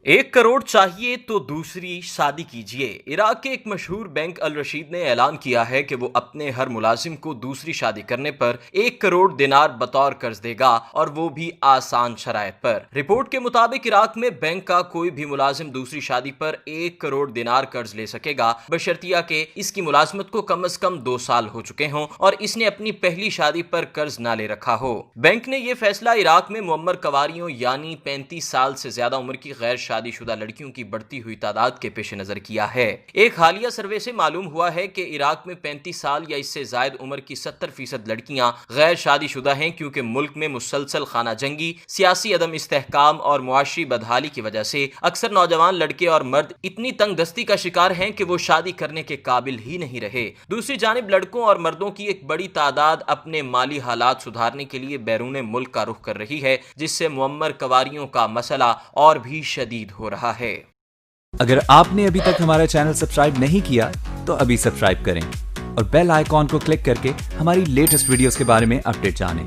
एक करोड़ चाहिए तो दूसरी शादी कीजिए। इराक के एक मशहूर बैंक अल रशीद ने ऐलान किया है कि वो अपने हर मुलाजिम को दूसरी शादी करने पर 1 करोड़ दिनार बतौर कर्ज देगा और वो भी आसान शराइत पर। रिपोर्ट के मुताबिक इराक में बैंक का कोई भी मुलाजिम दूसरी शादी पर 1 करोड़ दिनार कर्ज ले सकेगा, बशर्तिया के इसकी मुलाजमत को कम अज कम 2 साल हो चुके हों और इसने अपनी पहली शादी पर कर्ज ना ले रखा हो। बैंक ने यह फैसला इराक में मुअम्मर कवारियों यानी 35 साल से ज्यादा उम्र की गैर शादीशुदा लड़कियों की बढ़ती हुई तादाद के पेश नजर किया है। एक हालिया सर्वे से मालूम हुआ है कि इराक में 35 साल या इससे जायद उम्र की 70% लड़कियां गैर शादीशुदा हैं, क्योंकि मुल्क में मुसलसल खाना जंगी, सियासी अदम इस्तेहकाम और मुआशी बदहाली की वजह से अक्सर नौजवान लड़के और मर्द इतनी तंग दस्ती का शिकार हैं कि वो शादी करने के काबिल ही नहीं रहे। दूसरी जानिब लड़कों और मर्दों की एक बड़ी तादाद अपने माली हालात सुधारने के लिए बैरून मुल्क का रुख कर रही है, जिससे मुअम्मर कवारियों का मसला और भी शदीद हो रहा है। अगर आपने अभी तक हमारा चैनल सब्सक्राइब नहीं किया तो अभी सब्सक्राइब करें और बेल आइकॉन को क्लिक करके हमारी लेटेस्ट वीडियोस के बारे में अपडेट जानें।